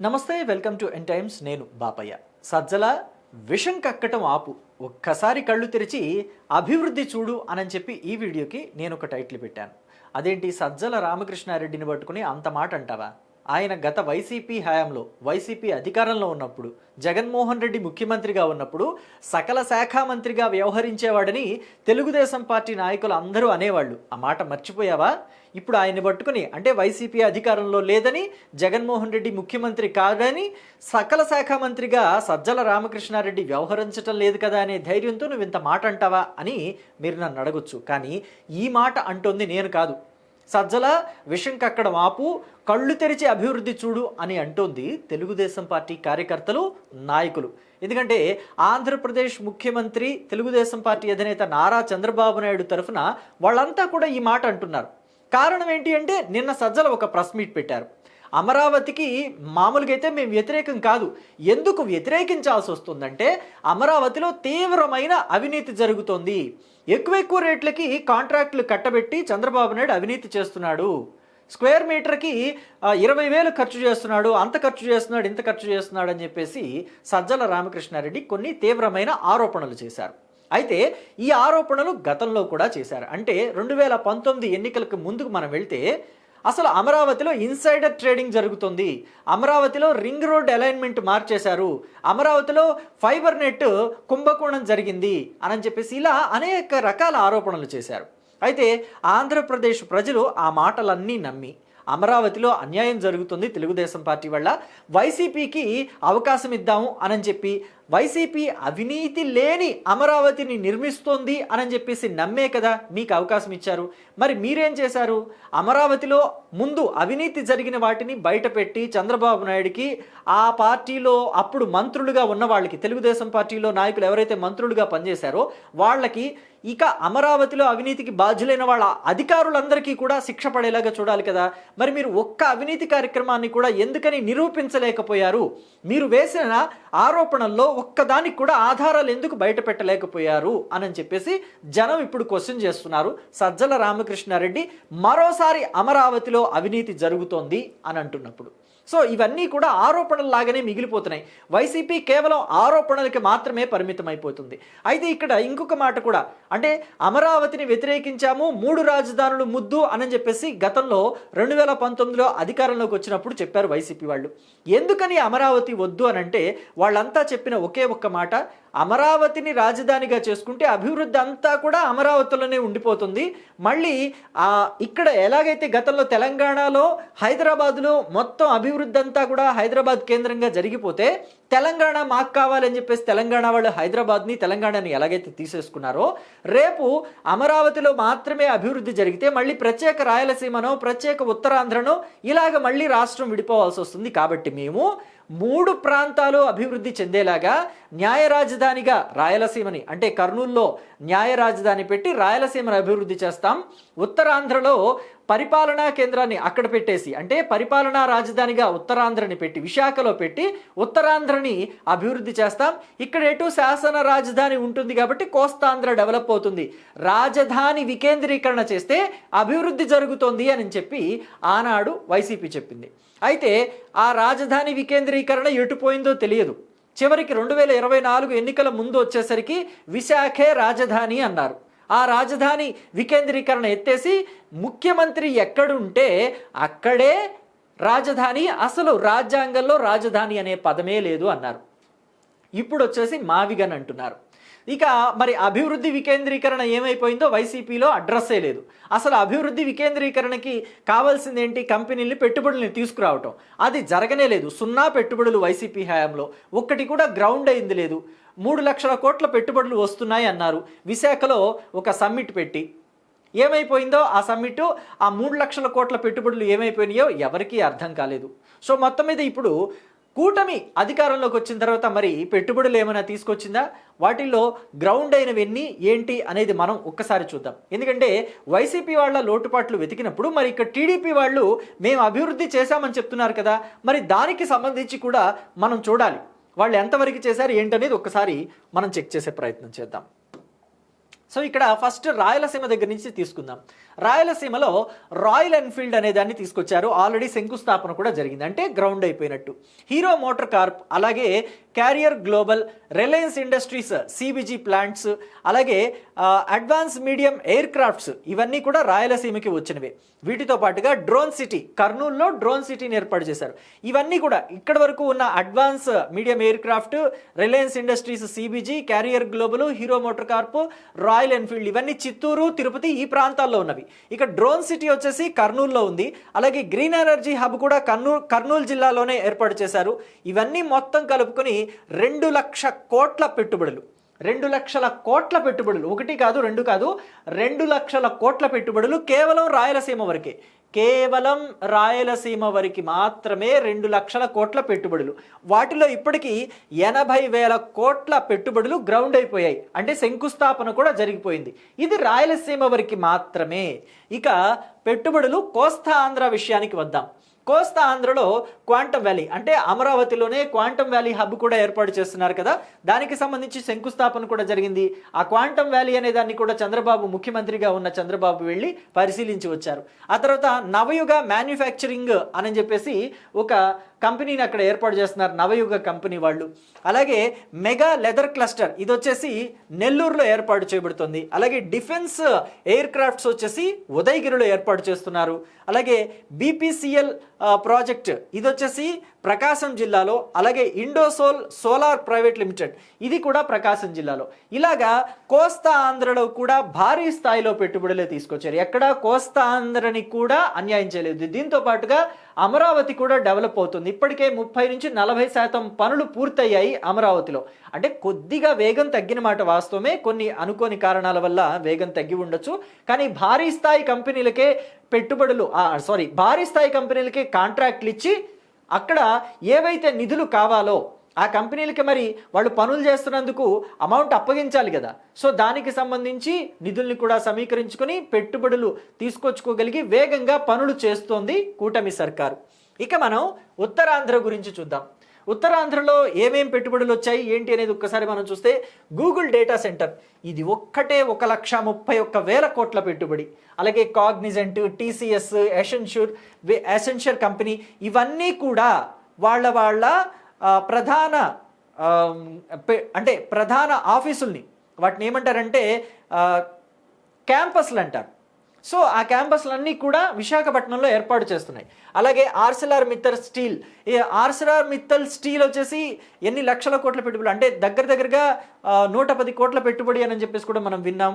నమస్తే, welcome to n times. నేను బాపయ్య. సజ్జల విషం కక్కటం ఆపు, ఒక్కసారి కళ్ళు తెరిచి అభివృద్ధి చూడు అని చెప్పి ఈ వీడియోకి నేను ఒక టైటిల్ పెట్టాను. అదేంటి, సజ్జల రామకృష్ణారెడ్డిని పట్టుకుని అంత మాట అంటావా? ఆయన గత వైసీపీ హయాంలో, వైసీపీ అధికారంలో ఉన్నప్పుడు, జగన్మోహన్ రెడ్డి ముఖ్యమంత్రిగా ఉన్నప్పుడు సకల శాఖ మంత్రిగా వ్యవహరించేవాడని తెలుగుదేశం పార్టీ నాయకులు అందరూ అనేవాళ్ళు. ఆ మాట మర్చిపోయావా? ఇప్పుడు ఆయన్ని పట్టుకుని, అంటే వైసీపీ అధికారంలో లేదని, జగన్మోహన్ రెడ్డి ముఖ్యమంత్రి కాదని, సకల శాఖ మంత్రిగా సజ్జల రామకృష్ణారెడ్డి వ్యవహరించటం లేదు కదా అనే ధైర్యంతో నువ్వు ఇంత మాట అంటావా అని మీరు నన్ను అడగొచ్చు. కానీ ఈ మాట అంటోంది నేను కాదు. సజ్జల విషం కక్కడం ఆపు, కళ్ళు తెరిచి అభివృద్ధి చూడు అని అంటోంది తెలుగుదేశం పార్టీ కార్యకర్తలు, నాయకులు. ఎందుకంటే ఆంధ్రప్రదేశ్ ముఖ్యమంత్రి, తెలుగుదేశం పార్టీ అధినేత నారా చంద్రబాబు నాయుడు తరఫున వాళ్ళంతా కూడా ఈ మాట అంటున్నారు. కారణం ఏంటి అంటే, నిన్న సజ్జల ఒక ప్రెస్ మీట్ పెట్టారు. అమరావతికి మామూలుగా అయితే మేము వ్యతిరేకం కాదు. ఎందుకు వ్యతిరేకించాల్సి వస్తుందంటే, అమరావతిలో తీవ్రమైన అవినీతి జరుగుతోంది. ఎక్కువ రేట్లకి కాంట్రాక్టులు కట్టబెట్టి చంద్రబాబు నాయుడు అవినీతి చేస్తున్నాడు. స్క్వేర్ మీటర్కి 20,000 ఖర్చు చేస్తున్నాడు, అంత ఖర్చు చేస్తున్నాడు, ఇంత ఖర్చు చేస్తున్నాడు అని చెప్పేసి సజ్జల రామకృష్ణారెడ్డి కొన్ని తీవ్రమైన ఆరోపణలు చేశారు. అయితే ఈ ఆరోపణలు గతంలో కూడా చేశారు. అంటే 2019 ఎన్నికలకు ముందుకు మనం వెళ్తే అసలు అమరావతిలో ఇన్సైడర్ ట్రేడింగ్ జరుగుతుంది, అమరావతిలో రింగ్ రోడ్ అలైన్మెంట్ మార్చేశారు, అమరావతిలో ఫైబర్ నెట్ కుంభకోణం జరిగింది అని చెప్పేసి ఇలా అనేక రకాల ఆరోపణలు చేశారు. అయితే ఆంధ్రప్రదేశ్ ప్రజలు ఆ మాటలన్నీ నమ్మి అమరావతిలో అన్యాయం జరుగుతుంది తెలుగుదేశం పార్టీ వల్ల, వైసీపీకి అవకాశం ఇద్దాము అని చెప్పి, వైసీపీ అవినీతి లేని అమరావతిని నిర్మిస్తోంది అని చెప్పేసి నమ్మే కదా మీకు అవకాశం ఇచ్చారు. మరి మీరేం చేశారు? అమరావతిలో ముందు అవినీతి జరిగిన వాటిని బయటపెట్టి చంద్రబాబు నాయుడికి, ఆ పార్టీలో అప్పుడు మంత్రులుగా ఉన్న వాళ్ళకి, తెలుగుదేశం పార్టీలో నాయకులు ఎవరైతే మంత్రులుగా పనిచేశారో వాళ్ళకి, ఇక అమరావతిలో అవినీతికి బాధ్యులైన వాళ్ళ అధికారులందరికీ కూడా శిక్ష పడేలాగా చూడాలి కదా. మరి మీరు ఒక్క అవినీతి కార్యక్రమాన్ని కూడా ఎందుకని నిరూపించలేకపోయారు? మీరు వేసిన ఆరోపణల్లో ఒక్కదానికి కూడా ఆధారాలు ఎందుకు బయట పెట్టలేకపోయారు అని చెప్పేసి జనం ఇప్పుడు క్వశ్చన్ చేస్తున్నారు. సజ్జల రామకృష్ణారెడ్డి మరోసారి అమరావతిలో అవినీతి జరుగుతోంది అని అంటున్నప్పుడు సో ఇవన్నీ కూడా ఆరోపణల్లాగానే మిగిలిపోతున్నాయి. వైసీపీ కేవలం ఆరోపణలకి మాత్రమే పరిమితం అయిపోతుంది. అయితే ఇక్కడ ఇంకొక మాట కూడా, అంటే అమరావతిని వ్యతిరేకించాము, 3 రాజధానులు ముద్దు అని చెప్పేసి గతంలో 2019లో అధికారంలోకి వచ్చినప్పుడు చెప్పారు వైసీపీ వాళ్ళు. ఎందుకని అమరావతి వద్దు అని అంటే, వాళ్ళంతా చెప్పిన ఒకే ఒక్క మాట, అమరావతిని రాజధానిగా చేసుకుంటే అభివృద్ధి అంతా కూడా అమరావతిలోనే ఉండిపోతుంది. మళ్ళీ ఇక్కడ ఎలాగైతే గతంలో తెలంగాణలో, హైదరాబాద్లో మొత్తం అభివృద్ధి అంతా కూడా హైదరాబాద్ కేంద్రంగా జరిగిపోతే, తెలంగాణ మాకు కావాలని చెప్పేసి తెలంగాణ వాళ్ళు హైదరాబాద్ని, తెలంగాణని ఎలాగైతే తీసేసుకున్నారో, రేపు అమరావతిలో మాత్రమే అభివృద్ధి జరిగితే మళ్ళీ ప్రత్యేక రాయలసీమనో, ప్రత్యేక ఉత్తరాంధ్రనో ఇలాగ మళ్ళీ రాష్ట్రం విడిపోవాల్సి వస్తుంది. కాబట్టి మేము 3 ప్రాంతాలు అభివృద్ధి చెందేలాగా న్యాయ రాజధానిగా రాయలసీమని, అంటే కర్నూలులో న్యాయ రాజధాని పెట్టి రాయలసీమను అభివృద్ధి చేస్తాం. ఉత్తరాంధ్రలో పరిపాలనా కేంద్రాన్ని అక్కడ పెట్టేసి, అంటే పరిపాలనా రాజధానిగా ఉత్తరాంధ్రని పెట్టి, విశాఖలో పెట్టి ఉత్తరాంధ్రని అభివృద్ధి చేస్తాం. ఇక్కడ ఎటు శాసన రాజధాని ఉంటుంది కాబట్టి కోస్తాంధ్ర డెవలప్ అవుతుంది. రాజధాని వికేంద్రీకరణ చేస్తే అభివృద్ధి జరుగుతుంది అని చెప్పి ఆనాడు వైసీపీ చెప్పింది. అయితే ఆ రాజధాని వికేంద్రీకరణ ఎటుపోయిందో తెలియదు. చివరికి 2024 ఎన్నికల ముందు వచ్చేసరికి విశాఖే రాజధాని అన్నారు. ఆ రాజధాని వికేంద్రీకరణ ఎత్తేసి ముఖ్యమంత్రి ఎక్కడుంటే అక్కడే రాజధాని, అసలు రాజ్యాంగంలో రాజధాని అనే పదమే లేదు అన్నారు. ఇప్పుడు వచ్చేసి మావిగన్ అంటున్నారు. ఇక మరి అభివృద్ధి వికేంద్రీకరణ ఏమైపోయిందో వైసీపీలో అడ్రస్సే లేదు. అసలు అభివృద్ధి వికేంద్రీకరణకి కావాల్సింది ఏంటి? కంపెనీల్ని, పెట్టుబడుల్ని తీసుకురావటం. అది జరగనే లేదు. 0 పెట్టుబడులు వైసీపీ హయాంలో, ఒక్కటి కూడా గ్రౌండ్ అయింది లేదు. 3 లక్షల కోట్ల పెట్టుబడులు వస్తున్నాయి అన్నారు. విశాఖలో ఒక సమ్మిట్ పెట్టి ఏమైపోయిందో ఆ సమ్మిట్, ఆ 3 లక్షల కోట్ల పెట్టుబడులు ఏమైపోయినాయో ఎవరికీ అర్థం కాలేదు. సో మొత్తం మీద ఇప్పుడు కూటమి అధికారంలోకి వచ్చిన తర్వాత మరి పెట్టుబడులు ఏమైనా తీసుకొచ్చిందా? వాటిల్లో గ్రౌండ్ అయినవన్నీ ఏంటి అనేది మనం ఒక్కసారి చూద్దాం. ఎందుకంటే వైసీపీ వాళ్ళ లోటుపాట్లు వెతికినప్పుడు మరి ఇక్కడ టీడీపీ వాళ్ళు మేము అభివృద్ధి చేశామని చెప్తున్నారు కదా, మరి దానికి సంబంధించి కూడా మనం చూడాలి. వాళ్ళు ఎంతవరకు చేశారు ఏంటనేది ఒక్కసారి మనం చెక్ చేసే ప్రయత్నం చేద్దాం. సో ఇక్కడ ఫస్ట్ రాయలసీమ దగ్గర నుంచి తీసుకుందాం. రాయలసీమలో రాయల్ ఎన్ఫీల్డ్ అనే దాన్ని తీసుకొచ్చారు. ఆల్రెడీ శంకుస్థాపన కూడా జరిగింది, అంటే గ్రౌండ్ అయిపోయినట్టు. హీరో మోటార్ కార్ప్, అలాగే carrier global, Reliance industries CBG plants, అలాగే అడ్వాన్స్ మీడియం ఎయిర్ క్రాఫ్ట్స్, ఇవన్నీ కూడా రాయలసీమకి వచ్చినవే. వీటితో పాటుగా డ్రోన్ సిటీ, కర్నూలులో డ్రోన్ సిటీని ఏర్పాటు చేశారు. ఇవన్నీ కూడా ఇక్కడ వరకు ఉన్న advance medium air craft, Reliance industries CBG, carrier global, hero motor Corp, royal Enfield, ఇవన్నీ చిత్తూరు, తిరుపతి ఈ ప్రాంతాల్లో ఉన్నవి. ఇక డ్రోన్ సిటీ వచ్చేసి కర్నూలులో ఉంది. అలాగే గ్రీన్ ఎనర్జీ హబ్ కూడా కర్నూలు జిల్లాలోనే ఏర్పాటు చేశారు. ఇవన్నీ మొత్తం కలుపుకొని 2 లక్షల కోట్ల పెట్టుబడులు, 2 లక్షల కోట్ల పెట్టుబడులు, ఒకటి కాదు రెండు కాదు, 2 లక్షల కోట్ల పెట్టుబడులు కేవలం రాయలసీమ వరకే. కేవలం రాయలసీమ వరకు మాత్రమే 2 లక్షల కోట్ల పెట్టుబడులు. వాటిలో ఇప్పటికీ 80,000 కోట్ల పెట్టుబడులు గ్రౌండ్ అయిపోయాయి, అంటే శంకుస్థాపన కూడా జరిగిపోయింది. ఇది రాయలసీమ వరకు మాత్రమే. ఇక పెట్టుబడులు కోస్తా ఆంధ్ర విషయానికి వద్దాం. కోస్తా ఆంధ్రలో క్వాంటమ్ వ్యాలీ, అంటే అమరావతిలోనే క్వాంటమ్ వ్యాలీ హబ్ కూడా ఏర్పాటు చేస్తున్నారు కదా, దానికి సంబంధించి శంకుస్థాపన కూడా జరిగింది. ఆ క్వాంటమ్ వ్యాలీ అనే దాన్ని కూడా చంద్రబాబు, ముఖ్యమంత్రిగా ఉన్న చంద్రబాబు వెళ్ళి పరిశీలించి వచ్చారు. ఆ తర్వాత నవయుగ మ్యానుఫ్యాక్చరింగ్ అని చెప్పేసి ఒక కంపెనీని అక్కడ ఏర్పాటు చేస్తున్నారు, నవయుగ కంపెనీ వాళ్ళు. అలాగే మెగా లెదర్ క్లస్టర్, ఇది వచ్చేసి నెల్లూరులో ఏర్పాటు చేయబడుతుంది. అలాగే డిఫెన్స్ ఎయిర్ క్రాఫ్ట్స్ వచ్చేసి ఉదయగిరిలో ఏర్పాటు చేస్తున్నారు. అలాగే బీపీసీఎల్ ప్రాజెక్ట్, ఇది వచ్చేసి ప్రకాశం జిల్లాలో. అలాగే ఇండోసోల్ సోలార్ ప్రైవేట్ లిమిటెడ్, ఇది కూడా ప్రకాశం జిల్లాలో. ఇలాగా కోస్తా ఆంధ్రలో కూడా భారీ స్థాయిలో పెట్టుబడులే తీసుకొచ్చారు. ఎక్కడ కోస్తా ఆంధ్రని కూడా అన్యాయం చేయలేదు. దీంతో పాటుగా అమరావతి కూడా డెవలప్ అవుతుంది. ఇప్పటికే 30 నుంచి 40% పనులు పూర్తయ్యాయి అమరావతిలో. అంటే కొద్దిగా వేగం తగ్గిన మాట వాస్తవమే, కొన్ని అనుకోని కారణాల వల్ల వేగం తగ్గి ఉండొచ్చు. కానీ భారీ స్థాయి కంపెనీలకే భారీ స్థాయి కంపెనీలకే కాంట్రాక్ట్లు ఇచ్చి అక్కడ ఏవైతే నిధులు కావాలో ఆ కంపెనీలకి మరి వాళ్ళు పనులు చేస్తున్నందుకు అమౌంట్ అప్పగించాలి కదా. సో దానికి సంబంధించి నిధుల్ని కూడా సమీకరించుకొని పెట్టుబడులు తీసుకొచ్చుకోగలిగి వేగంగా పనులు చేస్తోంది కూటమి సర్కారు. ఇక మనం ఉత్తరాంధ్ర గురించి చూద్దాం. ఉత్తరాంధ్రలో ఏమేం పెట్టుబడులు వచ్చాయి ఏంటి అనేది ఒక్కసారి మనం చూస్తే, గూగుల్ డేటా సెంటర్, ఇది ఒక్కటే 1,31,000 కోట్ల పెట్టుబడి. అలాగే కాగ్నిజెంట్, టీసీఎస్, ఎసెన్షియర్ కంపెనీ, ఇవన్నీ కూడా వాళ్ళ ప్రధాన ఆఫీసుల్ని, వాటిని ఏమంటారంటే క్యాంపస్లు అంటారు. సో ఆ క్యాంపస్లన్నీ కూడా విశాఖపట్నంలో ఏర్పాటు చేస్తున్నాయి. అలాగే ఆర్సిలార్ మిత్తల్ స్టీల్ వచ్చేసి ఎన్ని లక్షల కోట్ల పెట్టుబడి, అంటే దగ్గరగా 110 కోట్ల పెట్టుబడి అని చెప్పేసి కూడా మనం విన్నాం.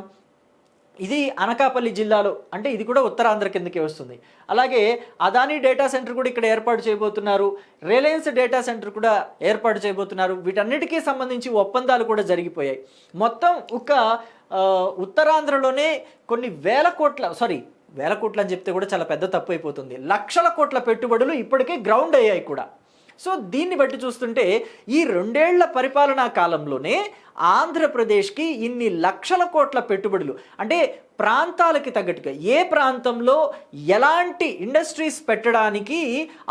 ఇది అనకాపల్లి జిల్లాలో, అంటే ఇది కూడా ఉత్తరాంధ్ర కిందకే వస్తుంది. అలాగే అదానీ డేటా సెంటర్ కూడా ఇక్కడ ఏర్పాటు చేయబోతున్నారు. రిలయన్స్ డేటా సెంటర్ కూడా ఏర్పాటు చేయబోతున్నారు. వీటన్నిటికీ సంబంధించి ఒప్పందాలు కూడా జరిగిపోయాయి. మొత్తం ఒక ఉత్తరాంధ్రలోనే కొన్ని వేల కోట్ల అని చెప్తే కూడా చాలా పెద్ద తప్పు అయిపోతుంది, లక్షల కోట్ల పెట్టుబడులు ఇప్పటికే గ్రౌండ్ అయ్యాయి కూడా. సో దీన్ని బట్టి చూస్తుంటే ఈ 2 ఏళ్ల పరిపాలనా కాలంలోనే ఆంధ్రప్రదేశ్కి ఇన్ని లక్షల కోట్ల పెట్టుబడులు, అంటే ప్రాంతాలకి తగ్గట్టుగా ఏ ప్రాంతంలో ఎలాంటి ఇండస్ట్రీస్ పెట్టడానికి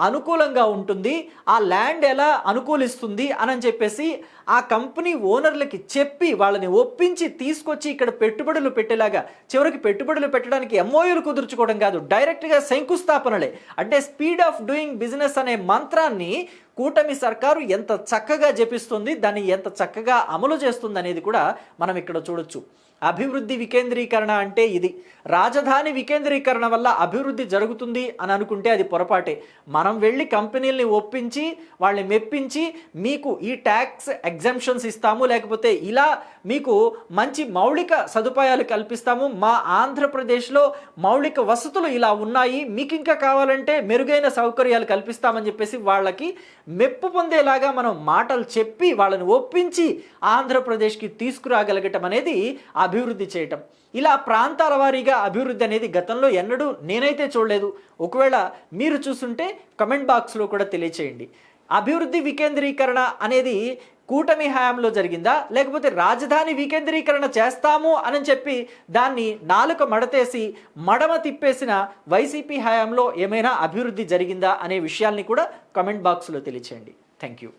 అనుకూలంగా ఉంటుంది, ఆ ల్యాండ్ ఎలా అనుకూలిస్తుంది అని చెప్పేసి ఆ కంపెనీ ఓనర్లకి చెప్పి వాళ్ళని ఒప్పించి తీసుకొచ్చి ఇక్కడ పెట్టుబడులు పెట్టేలాగా, చివరికి పెట్టుబడులు పెట్టడానికి ఎంఓయూలు కుదుర్చుకోవడం కాదు, డైరెక్ట్గా శంకుస్థాపనలే. అంటే స్పీడ్ ఆఫ్ డూయింగ్ బిజినెస్ అనే మంత్రాన్ని కూటమి సర్కారు ఎంత చక్కగా జపిస్తుంది, దాన్ని ఎంత చక్కగా అమలు చేస్తుంది అనేది కూడా మనం ఇక్కడ చూడొచ్చు. అభివృద్ధి వికేంద్రీకరణ అంటే ఇది. రాజధాని వికేంద్రీకరణ వల్ల అభివృద్ధి జరుగుతుంది అని అనుకుంటే అది పొరపాటే. మనం వెళ్ళి కంపెనీల్ని ఒప్పించి వాళ్ళని మెప్పించి మీకు ఈ ట్యాక్స్ ఎగ్జంప్షన్స్ ఇస్తాము, లేకపోతే ఇలా మీకు మంచి మౌలిక సదుపాయాలు కల్పిస్తాము, మా ఆంధ్రప్రదేశ్లో మౌలిక వసతులు ఇలా ఉన్నాయి, మీకు ఇంకా కావాలంటే మెరుగైన సౌకర్యాలు కల్పిస్తామని చెప్పేసి వాళ్ళకి మెప్పు పొందేలాగా మనం మాటలు చెప్పి వాళ్ళని ఒప్పించి ఆంధ్రప్రదేశ్కి తీసుకురాగలగటం అనేది అభివృద్ధి చేయటం. ఇలా ప్రాంతాల వారీగా అభివృద్ధి అనేది గతంలో ఎన్నడూ నేనైతే చూడలేదు. ఒకవేళ మీరు చూస్తుంటే కమెంట్ బాక్స్లో కూడా తెలియచేయండి. అభివృద్ధి వికేంద్రీకరణ అనేది కూటమి హయాంలో జరిగిందా, లేకపోతే రాజధాని వికేంద్రీకరణ చేస్తాము అని చెప్పి దాన్ని నాలుక మడతేసి మడమ తిప్పేసిన వైసీపీ హయాంలో ఏమైనా అభివృద్ధి జరిగిందా అనే విషయాల్ని కూడా కమెంట్ బాక్స్లో తెలియచేయండి. Thank you.